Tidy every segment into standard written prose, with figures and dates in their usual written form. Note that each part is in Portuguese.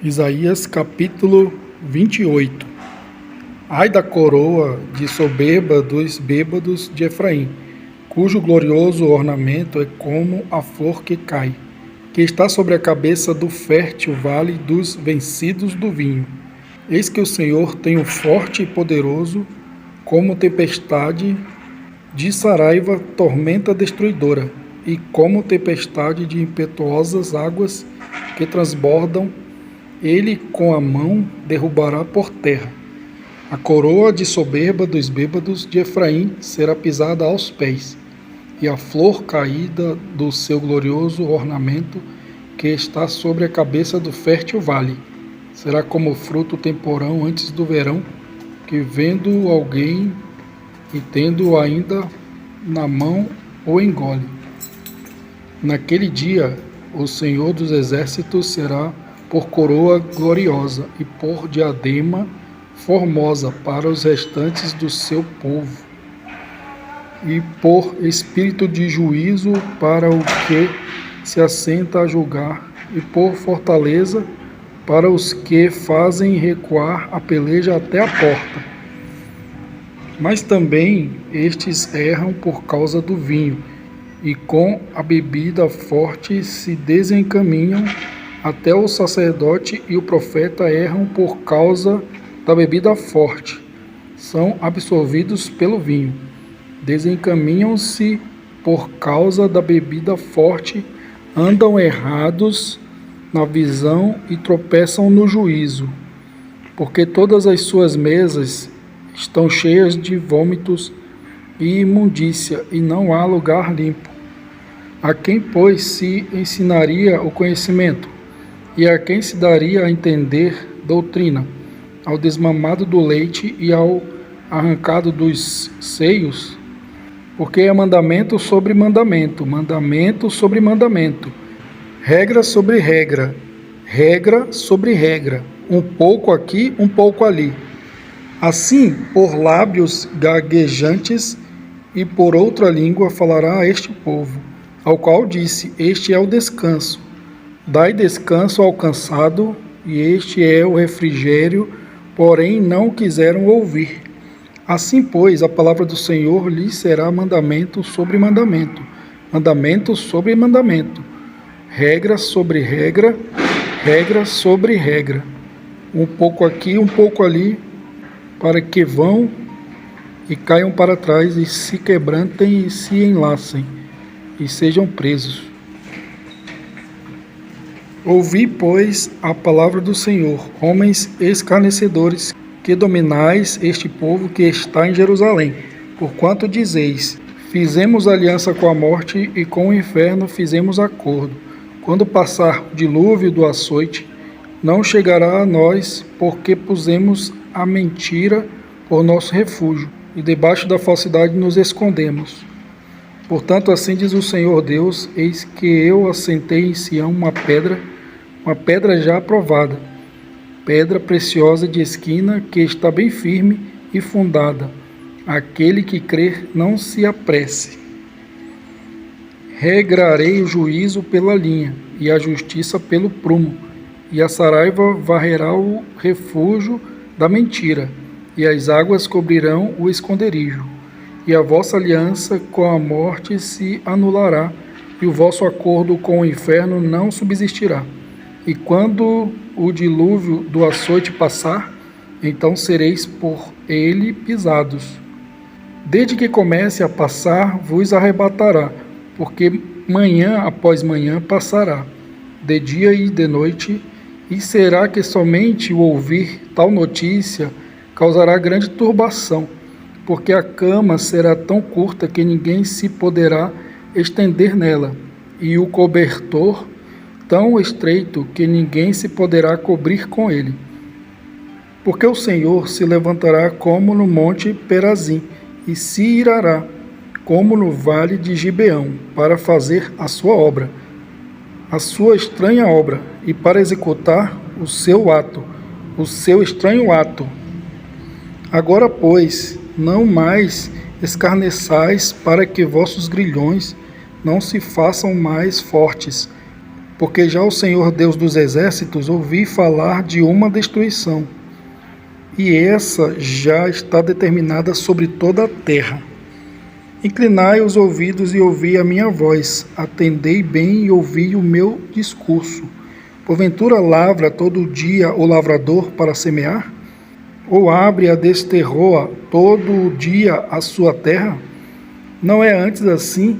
Isaías capítulo 28. Ai da coroa de soberba dos bêbados de Efraim, cujo glorioso ornamento é como a flor que cai, que está sobre a cabeça do fértil vale dos vencidos do vinho. Eis que o Senhor tem um forte e poderoso, como tempestade de Saraiva, tormenta destruidora, e como tempestade de impetuosas águas que transbordam. Ele com a mão derrubará por terra. A coroa de soberba dos bêbados de Efraim será pisada aos pés, e a flor caída do seu glorioso ornamento, que está sobre a cabeça do fértil vale, será como o fruto temporão antes do verão, que vendo alguém e tendo ainda na mão o engole. Naquele dia, o Senhor dos exércitos será por coroa gloriosa e por diadema formosa para os restantes do seu povo, e por espírito de juízo para o que se assenta a julgar, e por fortaleza para os que fazem recuar a peleja até a porta. Mas também estes erram por causa do vinho, e com a bebida forte se desencaminham. Até o sacerdote e o profeta erram por causa da bebida forte, são absorvidos pelo vinho. Desencaminham-se por causa da bebida forte, andam errados na visão e tropeçam no juízo, porque todas as suas mesas estão cheias de vômitos e imundícia, e não há lugar limpo. A quem, pois, se ensinaria o conhecimento? E a quem se daria a entender doutrina? Ao desmamado do leite e ao arrancado dos seios? Porque é mandamento sobre mandamento, mandamento sobre mandamento, regra sobre regra, regra sobre regra, um pouco aqui, um pouco ali. Assim, por lábios gaguejantes e por outra língua falará a este povo, ao qual disse: este é o descanso. Dai descanso ao cansado, e este é o refrigério, porém não quiseram ouvir. Assim, pois, a palavra do Senhor lhes será mandamento sobre mandamento, mandamento sobre mandamento, regra sobre regra, regra sobre regra, um pouco aqui, um pouco ali, para que vão e caiam para trás, e se quebrantem e se enlacem, e sejam presos. Ouvi, pois, a palavra do Senhor, homens escarnecedores, que dominais este povo que está em Jerusalém. Porquanto dizeis: fizemos aliança com a morte e com o inferno fizemos acordo. Quando passar o dilúvio do açoite, não chegará a nós, porque pusemos a mentira por nosso refúgio, e debaixo da falsidade nos escondemos. Portanto, assim diz o Senhor Deus: eis que eu assentei em Sião uma pedra já aprovada, pedra preciosa de esquina, que está bem firme e fundada. Aquele que crer não se apresse. Regrarei o juízo pela linha, e a justiça pelo prumo, e a saraiva varrerá o refúgio da mentira, e as águas cobrirão o esconderijo. E a vossa aliança com a morte se anulará, e o vosso acordo com o inferno não subsistirá. E quando o dilúvio do açoite passar, então sereis por ele pisados. Desde que comece a passar, vos arrebatará, porque manhã após manhã passará, de dia e de noite, e será que somente o ouvir tal notícia causará grande turbação, porque a cama será tão curta que ninguém se poderá estender nela, e o cobertor tão estreito que ninguém se poderá cobrir com ele. Porque o Senhor se levantará como no monte Perazim, e se irará como no vale de Gibeão, para fazer a sua obra, a sua estranha obra, e para executar o seu ato, o seu estranho ato. Agora, pois, não mais escarneçais, para que vossos grilhões não se façam mais fortes. Porque já o Senhor Deus dos exércitos ouvi falar de uma destruição, e essa já está determinada sobre toda a terra. Inclinai os ouvidos e ouvi a minha voz, atendei bem e ouvi o meu discurso. Porventura lavra todo dia o lavrador para semear? Ou abre a desterroa todo dia a sua terra? Não é antes assim,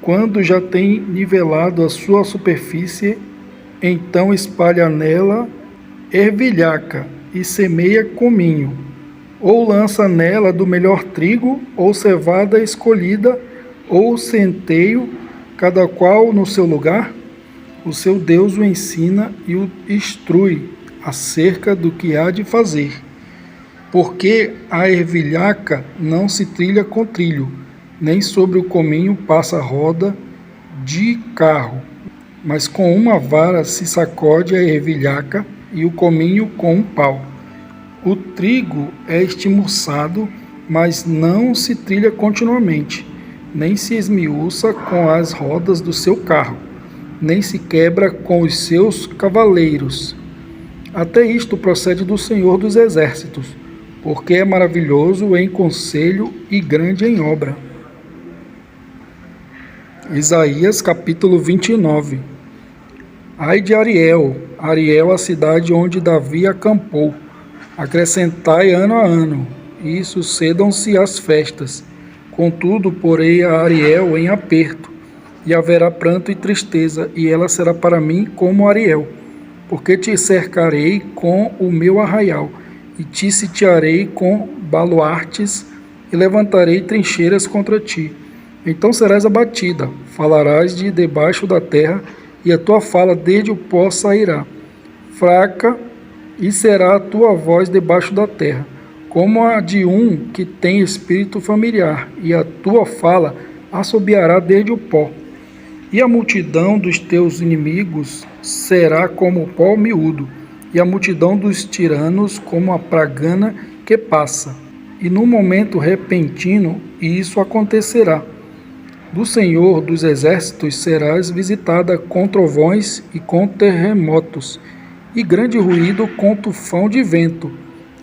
quando já tem nivelado a sua superfície, então espalha nela ervilhaca e semeia cominho, ou lança nela do melhor trigo, ou cevada escolhida, ou centeio, cada qual no seu lugar? O seu Deus o ensina e o instrui acerca do que há de fazer. Porque a ervilhaca não se trilha com trilho, nem sobre o cominho passa roda de carro, mas com uma vara se sacode a ervilhaca e o cominho com um pau. O trigo é esmiuçado, mas não se trilha continuamente, nem se esmiuça com as rodas do seu carro, nem se quebra com os seus cavaleiros. Até isto procede do Senhor dos Exércitos, porque é maravilhoso em conselho e grande em obra. Isaías capítulo 29. Ai de Ariel, Ariel, a cidade onde Davi acampou. Acrescentai ano a ano, e sucedam-se as festas. Contudo, porei a Ariel em aperto, e haverá pranto e tristeza, e ela será para mim como Ariel. Porque te cercarei com o meu arraial, e te sitiarei com baluartes, e levantarei trincheiras contra ti. Então serás abatida, falarás de debaixo da terra, e a tua fala desde o pó sairá. Fraca, e será a tua voz debaixo da terra, como a de um que tem espírito familiar, e a tua fala assobiará desde o pó. E a multidão dos teus inimigos será como o pó miúdo, e a multidão dos tiranos como a pragana que passa. E num momento repentino isso acontecerá. Do Senhor dos exércitos serás visitada com trovões e com terremotos, e grande ruído com tufão de vento,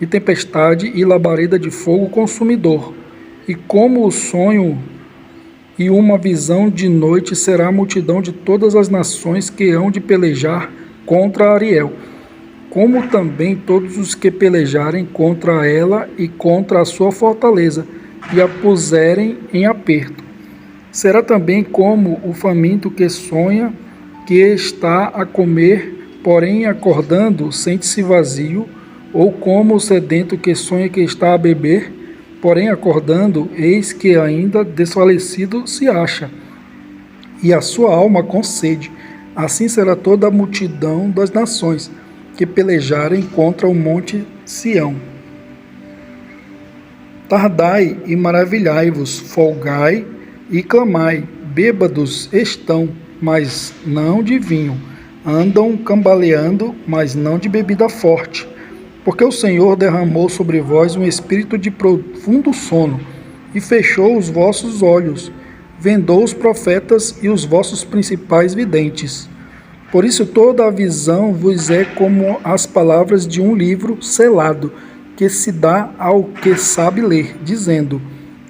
e tempestade e labareda de fogo consumidor. E como o sonho e uma visão de noite será a multidão de todas as nações que hão de pelejar contra Ariel, como também todos os que pelejarem contra ela e contra a sua fortaleza, e a puserem em aperto. Será também como o faminto que sonha que está a comer, porém acordando sente-se vazio, ou como o sedento que sonha que está a beber, porém acordando, eis que ainda desfalecido se acha, e a sua alma com sede. Assim será toda a multidão das nações que pelejarem contra o monte Sião. Tardai e maravilhai-vos, folgai e clamai, bêbados estão, mas não de vinho, andam cambaleando, mas não de bebida forte, porque o Senhor derramou sobre vós um espírito de profundo sono, e fechou os vossos olhos, vendou os profetas e os vossos principais videntes. Por isso toda a visão vos é como as palavras de um livro selado, que se dá ao que sabe ler, dizendo: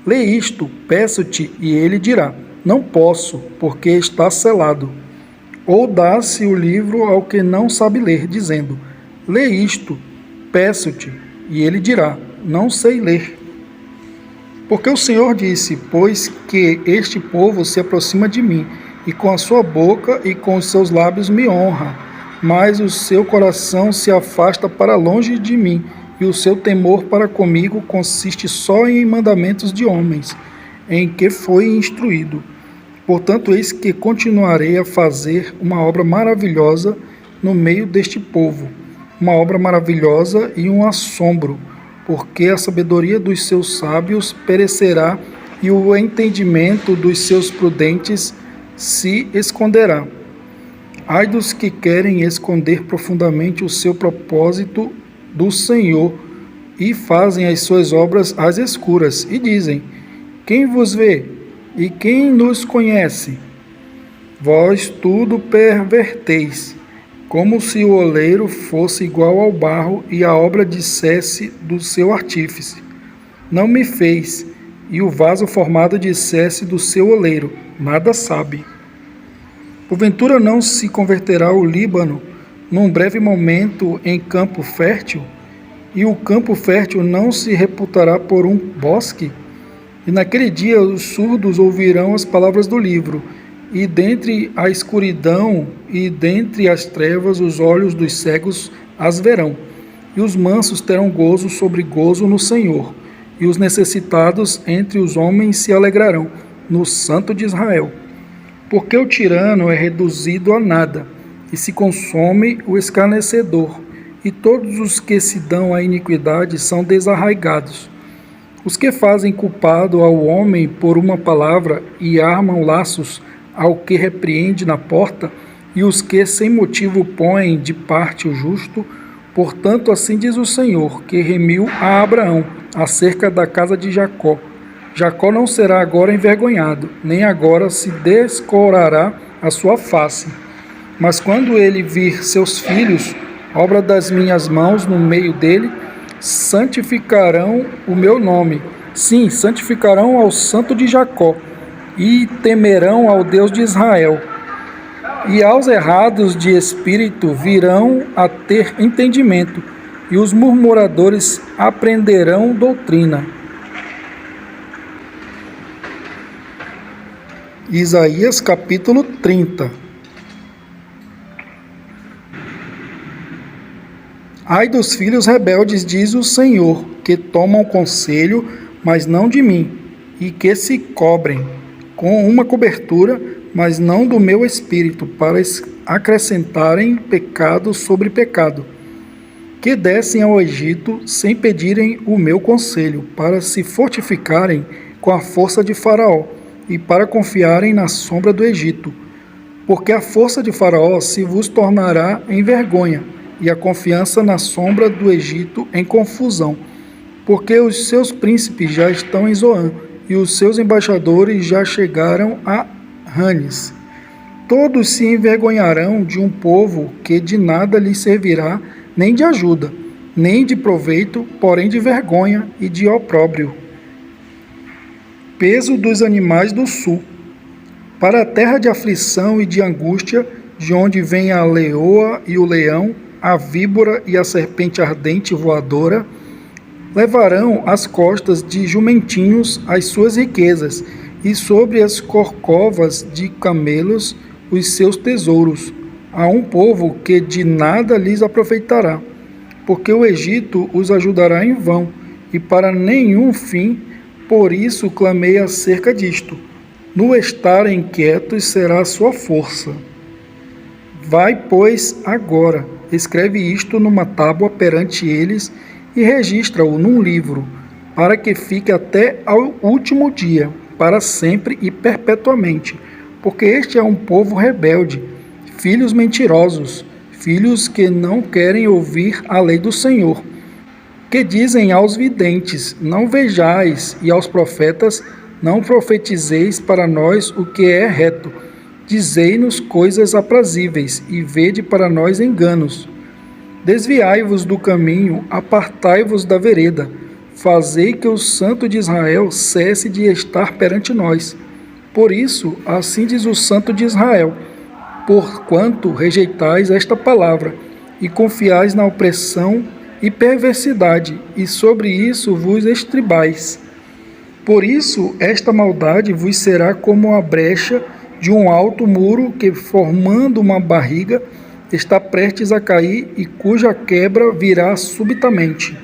lê isto, peço-te, e ele dirá: não posso, porque está selado. Ou dá-se o livro ao que não sabe ler, dizendo: lê isto, peço-te, e ele dirá: não sei ler. Porque o Senhor disse: pois que este povo se aproxima de mim, e com a sua boca e com os seus lábios me honra, mas o seu coração se afasta para longe de mim, e o seu temor para comigo consiste só em mandamentos de homens, em que foi instruído. Portanto, eis que continuarei a fazer uma obra maravilhosa no meio deste povo, uma obra maravilhosa e um assombro, porque a sabedoria dos seus sábios perecerá e o entendimento dos seus prudentes se esconderá. Ai dos que querem esconder profundamente o seu propósito do Senhor e fazem as suas obras às escuras, e dizem: quem vos vê? E quem nos conhece? Vós tudo perverteis, como se o oleiro fosse igual ao barro e a obra dissesse do seu artífice: não me fez, e o vaso formado dissesse do seu oleiro: nada sabe. Porventura não se converterá o Líbano, num breve momento, em campo fértil? E o campo fértil não se reputará por um bosque? E naquele dia os surdos ouvirão as palavras do livro, e dentre a escuridão e dentre as trevas os olhos dos cegos as verão. E os mansos terão gozo sobre gozo no Senhor, e os necessitados entre os homens se alegrarão no Santo de Israel. Porque o tirano é reduzido a nada, e se consome o escarnecedor, e todos os que se dão à iniquidade são desarraigados. Os que fazem culpado ao homem por uma palavra e armam laços ao que repreende na porta, e os que sem motivo põem de parte o justo, portanto assim diz o Senhor, que remiu a Abraão acerca da casa de Jacó. Jacó não será agora envergonhado, nem agora se descorará a sua face. Mas quando ele vir seus filhos, obra das minhas mãos no meio dele, santificarão o meu nome. Sim, santificarão ao Santo de Jacó, e temerão ao Deus de Israel. E aos errados de espírito virão a ter entendimento, e os murmuradores aprenderão doutrina. Isaías capítulo 30. Ai dos filhos rebeldes, diz o Senhor, que tomam conselho, mas não de mim, e que se cobrem com uma cobertura, mas não do meu espírito, para acrescentarem pecado sobre pecado, que descem ao Egito sem pedirem o meu conselho, para se fortificarem com a força de Faraó, e para confiarem na sombra do Egito. Porque a força de Faraó se vos tornará em vergonha, e a confiança na sombra do Egito em confusão. Porque os seus príncipes já estão em Zoã, e os seus embaixadores já chegaram a Ranes. Todos se envergonharão de um povo que de nada lhes servirá, nem de ajuda, nem de proveito, porém de vergonha e de opróbrio. Peso dos animais do sul. Para a terra de aflição e de angústia, de onde vem a leoa e o leão, a víbora e a serpente ardente voadora, levarão às costas de jumentinhos as suas riquezas, e sobre as corcovas de camelos os seus tesouros, a um povo que de nada lhes aproveitará, porque o Egito os ajudará em vão, e para nenhum fim. Por isso clamei acerca disto. No estarem quietos será a sua força. Vai, pois, agora, escreve isto numa tábua perante eles e registra-o num livro, para que fique até ao último dia, para sempre e perpetuamente, porque este é um povo rebelde, filhos mentirosos, filhos que não querem ouvir a lei do Senhor, que dizem aos videntes: não vejais, e aos profetas: não profetizeis para nós o que é reto. Dizei-nos coisas aprazíveis, e vede para nós enganos. Desviai-vos do caminho, apartai-vos da vereda, fazei que o Santo de Israel cesse de estar perante nós. Por isso, assim diz o Santo de Israel: porquanto rejeitais esta palavra, e confiais na opressão e perversidade, e sobre isso vos estribais. Por isso, esta maldade vos será como a brecha de um alto muro que, formando uma barriga, está prestes a cair e cuja quebra virá subitamente.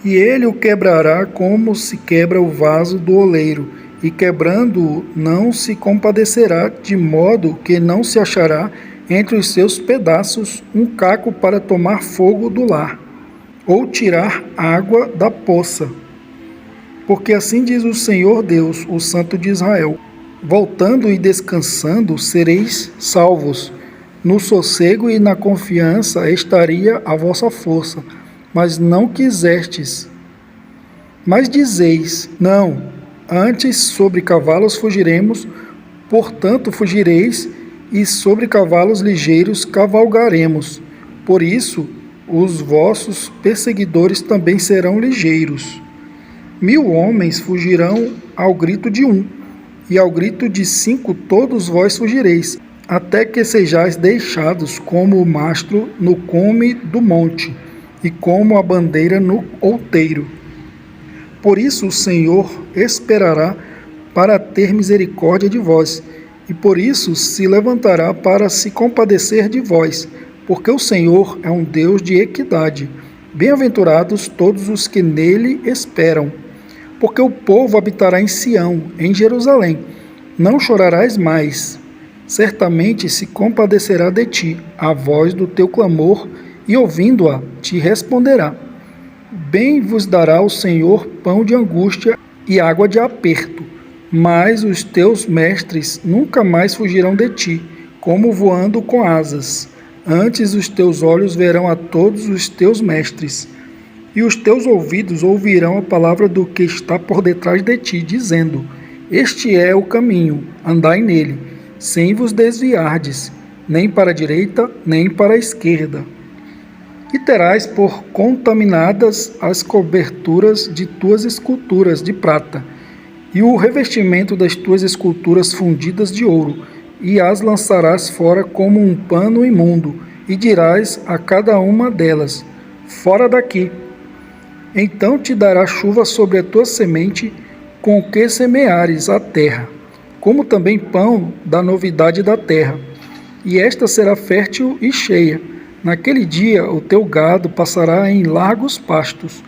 E ele o quebrará como se quebra o vaso do oleiro, e quebrando-o não se compadecerá, de modo que não se achará entre os seus pedaços um caco para tomar fogo do lar, ou tirar água da poça. Porque assim diz o Senhor Deus, o Santo de Israel: voltando e descansando sereis salvos, no sossego e na confiança estaria a vossa força, mas não quisestes. Mas dizeis: não, antes sobre cavalos fugiremos, Portanto, fugireis e sobre cavalos ligeiros cavalgaremos. Por isso, os vossos perseguidores também serão ligeiros. 1000 homens fugirão ao grito de um, e ao grito de 5 todos vós fugireis, até que sejais deixados como o mastro no cume do monte, e como a bandeira no outeiro. Por isso o Senhor esperará para ter misericórdia de vós, e por isso se levantará para se compadecer de vós, porque o Senhor é um Deus de equidade. Bem-aventurados todos os que nele esperam. Porque o povo habitará em Sião, em Jerusalém. Não chorarás mais. Certamente se compadecerá de ti a voz do teu clamor, e ouvindo-a, te responderá. Bem vos dará o Senhor pão de angústia e água de aperto, mas os teus mestres nunca mais fugirão de ti, como voando com asas. Antes os teus olhos verão a todos os teus mestres, e os teus ouvidos ouvirão a palavra do que está por detrás de ti, dizendo: Este é o caminho, andai nele, sem vos desviardes, nem para a direita, nem para a esquerda. E terás por contaminadas as coberturas de tuas esculturas de prata, e o revestimento das tuas esculturas fundidas de ouro, e as lançarás fora como um pano imundo, e dirás a cada uma delas: Fora daqui. Então te dará chuva sobre a tua semente, com que semeares a terra, como também pão da novidade da terra. E esta será fértil e cheia. Naquele dia o teu gado passará em largos pastos,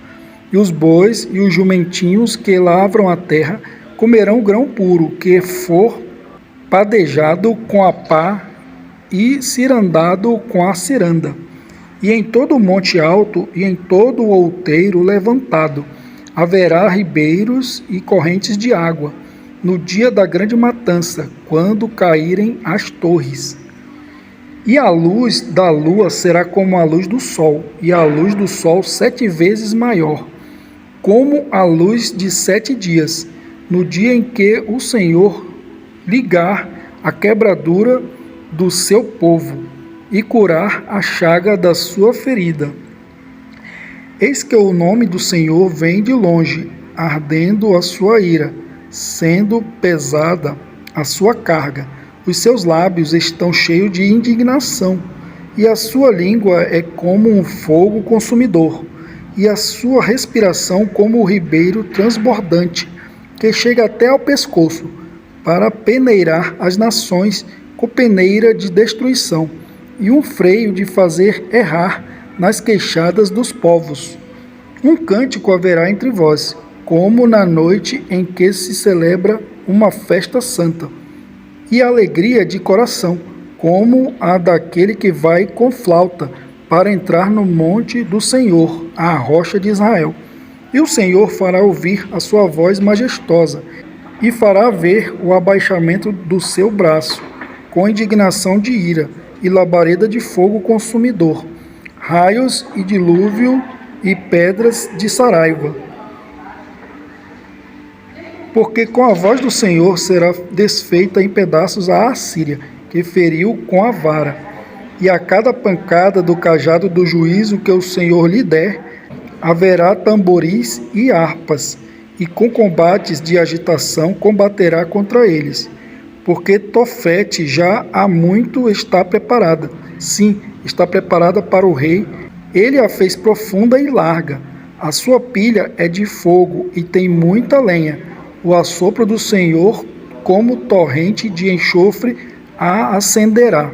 e os bois e os jumentinhos que lavram a terra comerão grão puro, que for padejado com a pá e cirandado com a ciranda. E em todo o monte alto e em todo o outeiro levantado haverá ribeiros e correntes de água, no dia da grande matança, quando caírem as torres. E a luz da lua será como a luz do sol, e a luz do sol 7 vezes maior, como a luz de 7 dias, no dia em que o Senhor ligar a quebradura do seu povo e curar a chaga da sua ferida. Eis que o nome do Senhor vem de longe, ardendo a sua ira, sendo pesada a sua carga. Os seus lábios estão cheios de indignação, e a sua língua é como um fogo consumidor, e a sua respiração como o ribeiro transbordante, que chega até ao pescoço, para peneirar as nações com peneira de destruição, e um freio de fazer errar nas queixadas dos povos. Um cântico haverá entre vós, como na noite em que se celebra uma festa santa, e alegria de coração, como a daquele que vai com flauta para entrar no monte do Senhor, a rocha de Israel. E o Senhor fará ouvir a sua voz majestosa, e fará ver o abaixamento do seu braço, com indignação de ira, e labareda de fogo consumidor, raios e dilúvio e pedras de saraiva. Porque com a voz do Senhor será desfeita em pedaços a Assíria, que feriu com a vara. E a cada pancada do cajado do juízo que o Senhor lhe der, haverá tamboris e harpas, e com combates de agitação combaterá contra eles. Porque Tofete já há muito está preparada. Sim, está preparada para o rei. Ele a fez profunda e larga. A sua pilha é de fogo e tem muita lenha. O assopro do Senhor, como torrente de enxofre, a acenderá.